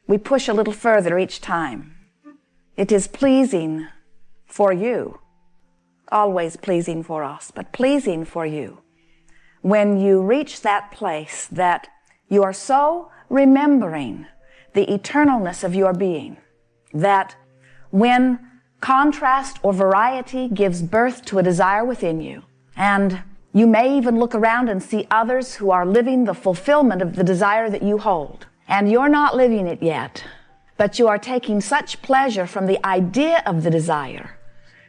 we push a little further each time. It is pleasing for you, always pleasing for us, but pleasing for you when you reach that place that you are so remembering the eternalness of your being, that when contrast or variety gives birth to a desire within you, and you may even look around and see others who are living the fulfillment of the desire that you hold, and you're not living it yet, but you are taking such pleasure from the idea of the desire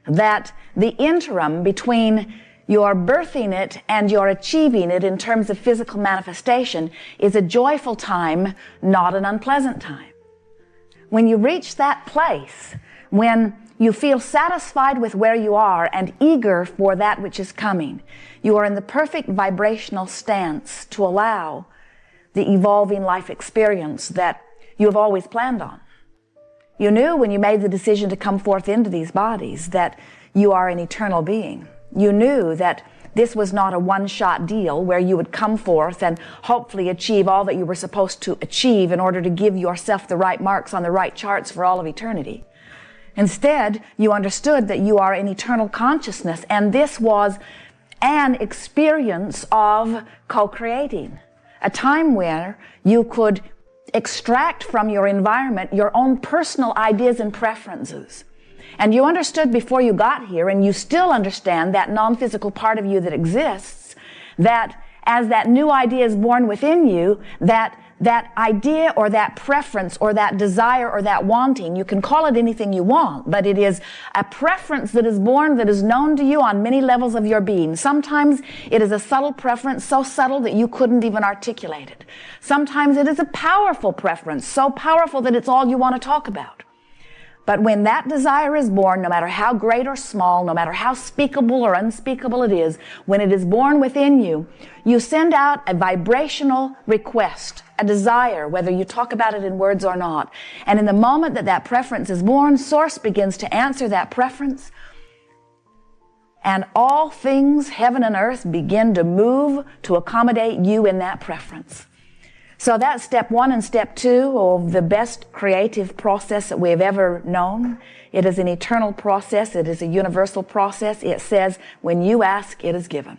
that the interim between your birthing it and your achieving it in terms of physical manifestation is a joyful time, not an unpleasant time. When you reach that place, when you feel satisfied with where you are and eager for that which is coming, you are in the perfect vibrational stance to allow the evolving life experience that you have always planned on. You knew when you made the decision to come forth into these bodies that you are an eternal being. You knew that this was not a one-shot deal where you would come forth and hopefully achieve all that you were supposed to achieve in order to give yourself the right marks on the right charts for all of eternity. Instead, you understood that you are an eternal consciousness, and this was an experience of co-creating, a time where you could extract from your environment your own personal ideas and preferences. And you understood before you got here, and you still understand that non-physical part of you that exists, that as that new idea is born within you, that idea or that preference or that desire or that wanting, you can call it anything you want, but it is a preference that is born, that is known to you on many levels of your being. Sometimes it is a subtle preference, so subtle that you couldn't even articulate it. Sometimes it is a powerful preference, so powerful that it's all you want to talk about. But when that desire is born, no matter how great or small, no matter how speakable or unspeakable it is, when it is born within you, you send out a vibrational request, a desire, whether you talk about it in words or not. And in the moment that that preference is born, Source begins to answer that preference. And all things, heaven and earth, begin to move to accommodate you in that preference. So that's step one and step two of the best creative process that we have ever known. It is an eternal process. It is a universal process. It says, when you ask, it is given.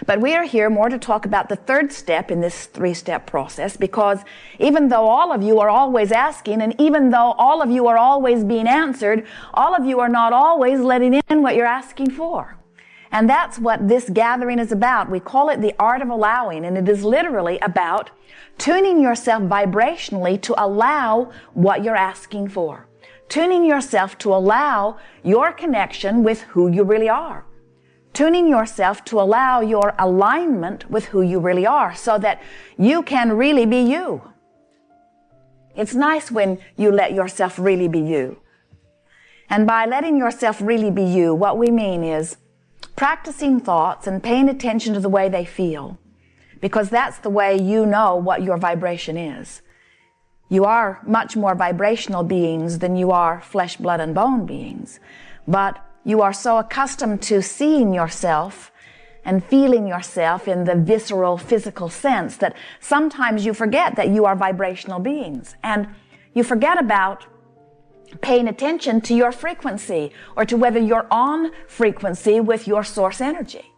But we are here more to talk about the third step in this three-step process, because even though all of you are always asking, and even though all of you are always being answered, all of you are not always letting in what you're asking for. And that's what this gathering is about. We call it the art of allowing, and it is literally about tuning yourself vibrationally to allow what you're asking for. Tuning yourself to allow your connection with who you really are. Tuning yourself to allow your alignment with who you really are so that you can really be you. It's nice when you let yourself really be you. And by letting yourself really be you, what we mean is practicing thoughts and paying attention to the way they feel, because that's the way you know what your vibration is. You are much more vibrational beings than you are flesh, blood, and bone beings, but you are so accustomed to seeing yourself and feeling yourself in the visceral, physical sense that sometimes you forget that you are vibrational beings, and you forget about paying attention to your frequency or to whether you're on frequency with your source energy.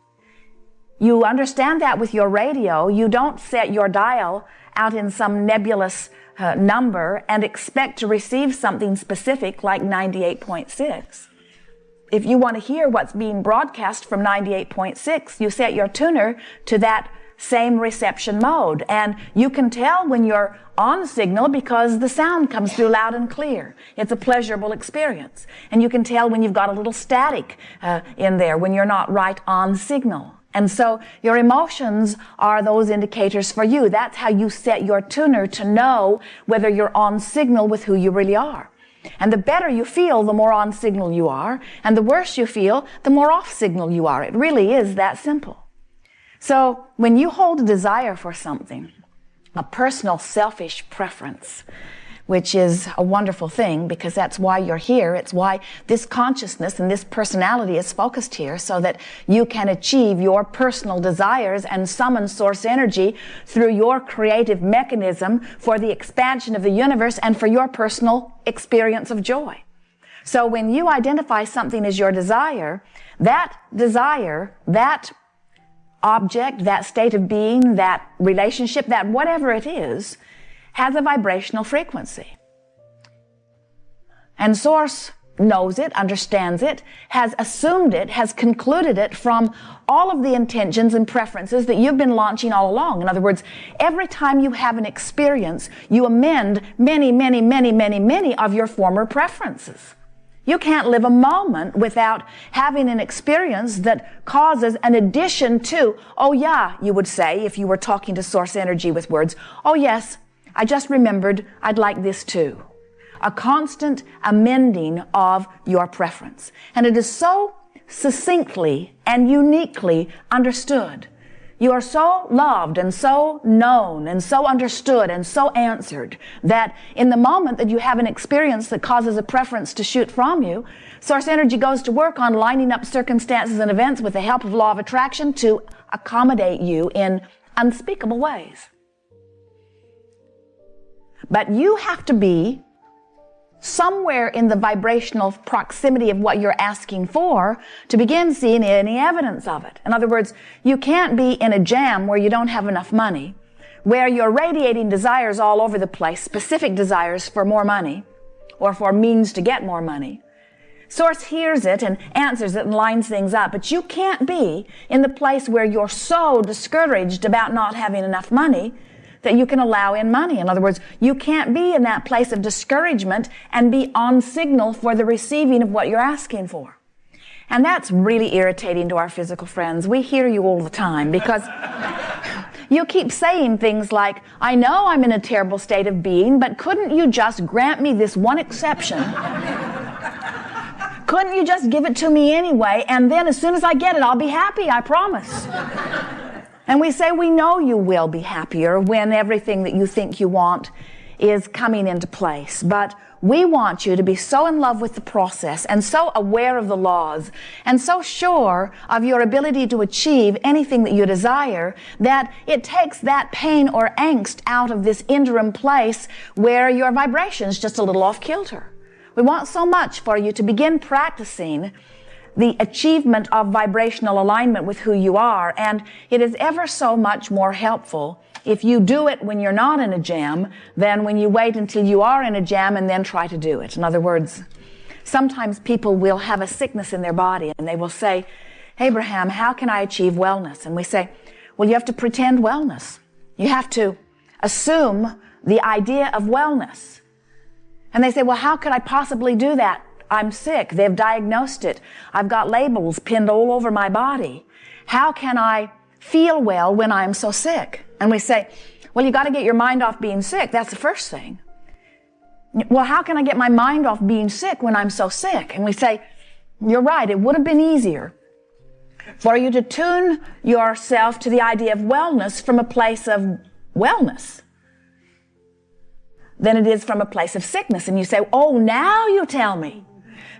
You understand that with your radio. You don't set your dial out in some nebulous number and expect to receive something specific like 98.6. If you want to hear what's being broadcast from 98.6, you set your tuner to that same reception mode. And you can tell when you're on signal because the sound comes through loud and clear. It's a pleasurable experience. And you can tell when you've got a little static in there, when you're not right on signal. And so your emotions are those indicators for you. That's how you set your tuner to know whether you're on signal with who you really are. And the better you feel, the more on signal you are. And the worse you feel, the more off signal you are. It really is that simple. So when you hold a desire for something, a personal selfish preference, which is a wonderful thing because that's why you're here. It's why this consciousness and this personality is focused here, so that you can achieve your personal desires and summon source energy through your creative mechanism for the expansion of the universe and for your personal experience of joy. So when you identify something as your desire, that object, that state of being, that relationship, that whatever it is, has a vibrational frequency. And Source knows it, understands it, has assumed it, has concluded it from all of the intentions and preferences that you've been launching all along. In other words, every time you have an experience, you amend many of your former preferences. You can't live a moment without having an experience that causes an addition to, oh yeah, you would say, if you were talking to Source Energy with words, oh yes, I just remembered I'd like this too. A constant amending of your preference. And it is so succinctly and uniquely understood. You are so loved and so known and so understood and so answered that in the moment that you have an experience that causes a preference to shoot from you, Source Energy goes to work on lining up circumstances and events with the help of law of attraction to accommodate you in unspeakable ways. But you have to be somewhere in the vibrational proximity of what you're asking for to begin seeing any evidence of it. In other words, you can't be in a jam where you don't have enough money, where you're radiating desires all over the place, specific desires for more money or for means to get more money. Source hears it and answers it and lines things up, but you can't be in the place where you're so discouraged about not having enough money that you can allow in money. In other words, you can't be in that place of discouragement and be on signal for the receiving of what you're asking for. And that's really irritating to our physical friends. We hear you all the time because you keep saying things like, I know I'm in a terrible state of being, but couldn't you just grant me this one exception? Couldn't you just give it to me anyway, and then as soon as I get it, I'll be happy, I promise. And we say, we know you will be happier when everything that you think you want is coming into place. But we want you to be so in love with the process and so aware of the laws and so sure of your ability to achieve anything that you desire that it takes that pain or angst out of this interim place where your vibration's just a little off kilter. We want so much for you to begin practicing the achievement of vibrational alignment with who you are, and it is ever so much more helpful if you do it when you're not in a jam than when you wait until you are in a jam and then try to do it. In other words, sometimes people will have a sickness in their body and they will say, Abraham, how can I achieve wellness? And we say, well, you have to pretend wellness. You have to assume the idea of wellness. And they say, well, how could I possibly do that? I'm sick. They've diagnosed it. I've got labels pinned all over my body. How can I feel well when I'm so sick? And we say, well, you got to get your mind off being sick. That's the first thing. Well, how can I get my mind off being sick when I'm so sick? And we say, you're right. It would have been easier for you to tune yourself to the idea of wellness from a place of wellness than it is from a place of sickness. And you say, oh, now you tell me.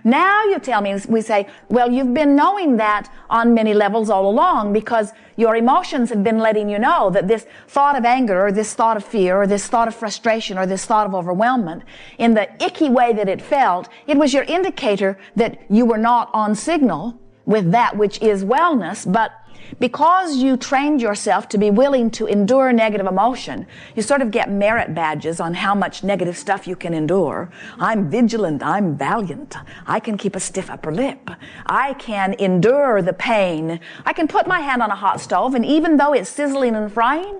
Now you tell me. We say, well, you've been knowing that on many levels all along because your emotions have been letting you know that this thought of anger or this thought of fear or this thought of frustration or this thought of overwhelmment, in the icky way that it felt, it was your indicator that you were not on signal with that which is wellness. But because you trained yourself to be willing to endure negative emotion, you sort of get merit badges on how much negative stuff you can endure. I'm vigilant. I'm valiant. I can keep a stiff upper lip. I can endure the pain. I can put my hand on a hot stove, and even though it's sizzling and frying,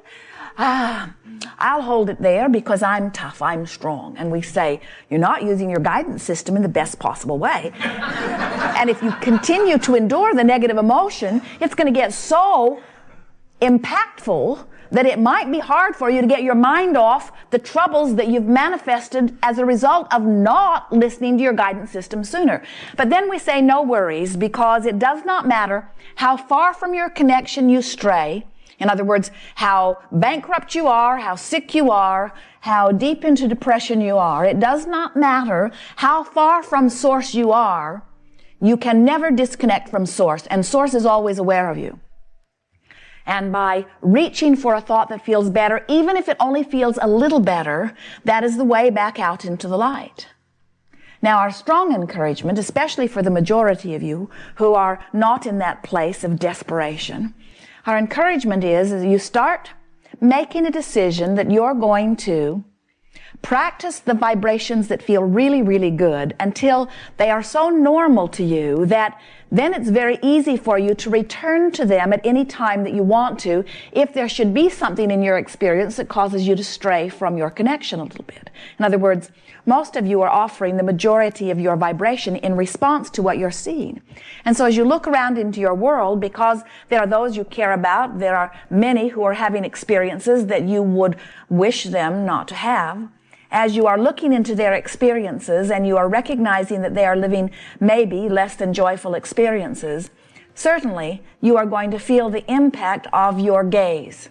I'll hold it there because I'm tough, I'm strong. And we say, you're not using your guidance system in the best possible way. And if you continue to endure the negative emotion, it's going to get so impactful that it might be hard for you to get your mind off the troubles that you've manifested as a result of not listening to your guidance system sooner. But then we say no worries, because it does not matter how far from your connection you stray. In other words, how bankrupt you are, how sick you are, how deep into depression you are. It does not matter how far from source you are. You can never disconnect from source, and source is always aware of you. And by reaching for a thought that feels better, even if it only feels a little better, that is the way back out into the light. Now, our strong encouragement, especially for the majority of you who are not in that place of desperation, our encouragement is you start making a decision that you're going to practice the vibrations that feel really, really good until they are so normal to you that then it's very easy for you to return to them at any time that you want to if there should be something in your experience that causes you to stray from your connection a little bit. In other words, most of you are offering the majority of your vibration in response to what you're seeing. And so as you look around into your world, because there are those you care about, there are many who are having experiences that you would wish them not to have. As you are looking into their experiences and you are recognizing that they are living maybe less than joyful experiences, certainly you are going to feel the impact of your gaze.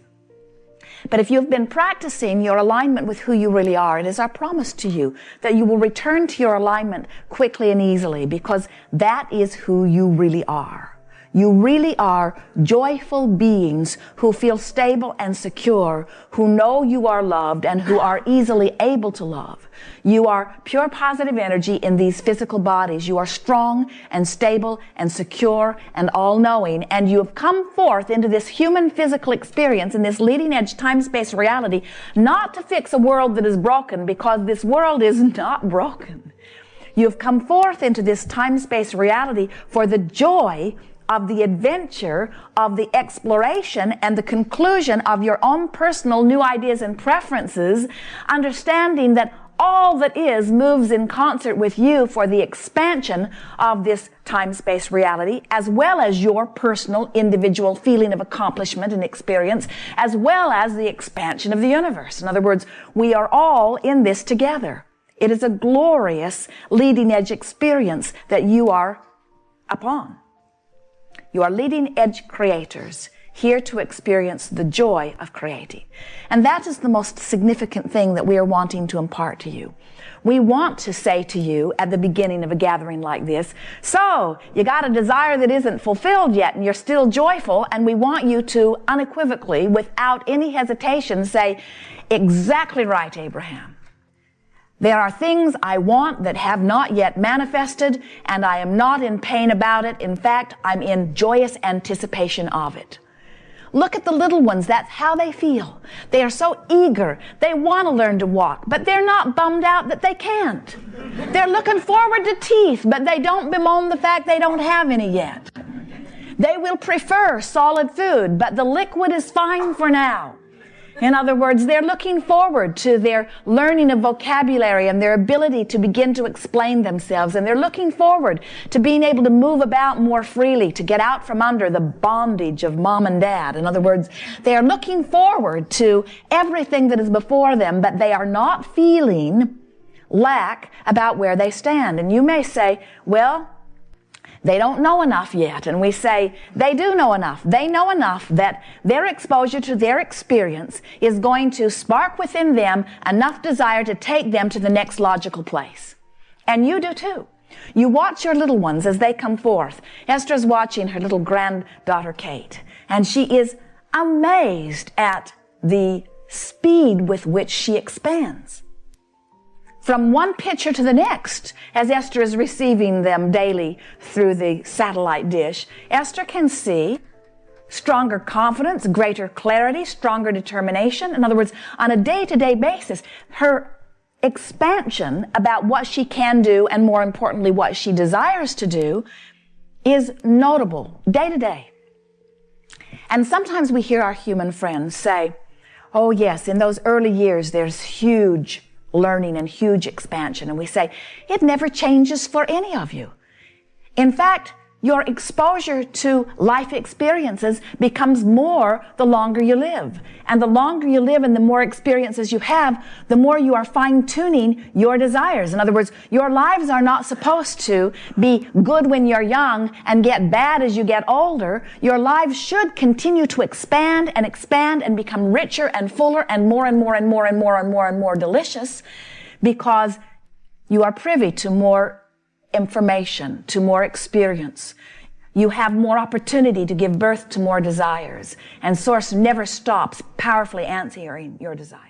But if you've been practicing your alignment with who you really are, it is our promise to you that you will return to your alignment quickly and easily, because that is who you really are. You really are joyful beings who feel stable and secure, who know you are loved and who are easily able to love. You are pure positive energy in these physical bodies. You are strong and stable and secure and all-knowing, and you have come forth into this human physical experience, in this leading-edge time-space reality, not to fix a world that is broken, because this world is not broken. You have come forth into this time-space reality for the joy of the adventure, of the exploration, and the conclusion of your own personal new ideas and preferences, understanding that all that is moves in concert with you for the expansion of this time-space reality, as well as your personal individual feeling of accomplishment and experience, as well as the expansion of the universe. In other words, we are all in this together. It is a glorious leading-edge experience that you are upon. You are leading-edge creators, here to experience the joy of creating. And that is the most significant thing that we are wanting to impart to you. We want to say to you at the beginning of a gathering like this, so you got a desire that isn't fulfilled yet and you're still joyful, and we want you to unequivocally, without any hesitation, say, exactly right, Abraham. There are things I want that have not yet manifested, and I am not in pain about it. In fact, I'm in joyous anticipation of it. Look at the little ones. That's how they feel. They are so eager. They want to learn to walk, but they're not bummed out that they can't. They're looking forward to teeth, but they don't bemoan the fact they don't have any yet. They will prefer solid food, but the liquid is fine for now. In other words, they're looking forward to their learning of vocabulary and their ability to begin to explain themselves. And they're looking forward to being able to move about more freely, to get out from under the bondage of mom and dad. In other words, they are looking forward to everything that is before them, but they are not feeling lack about where they stand. And you may say, well, they don't know enough yet. And we say, they do know enough. They know enough that their exposure to their experience is going to spark within them enough desire to take them to the next logical place. And you do too. You watch your little ones as they come forth. Esther's watching her little granddaughter, Kate, and she is amazed at the speed with which she expands. From one picture to the next, as Esther is receiving them daily through the satellite dish, Esther can see stronger confidence, greater clarity, stronger determination. In other words, on a day-to-day basis, her expansion about what she can do, and more importantly, what she desires to do, is notable day to day. And sometimes we hear our human friends say, oh yes, in those early years, there's huge learning and huge expansion. And we say, it never changes for any of you. In fact, your exposure to life experiences becomes more the longer you live. And the longer you live and the more experiences you have, the more you are fine-tuning your desires. In other words, your lives are not supposed to be good when you're young and get bad as you get older. Your lives should continue to expand and become richer and fuller and more and more and more and more and more and more delicious, because you are privy to more information, to more experience. You have more opportunity to give birth to more desires. And Source never stops powerfully answering your desires.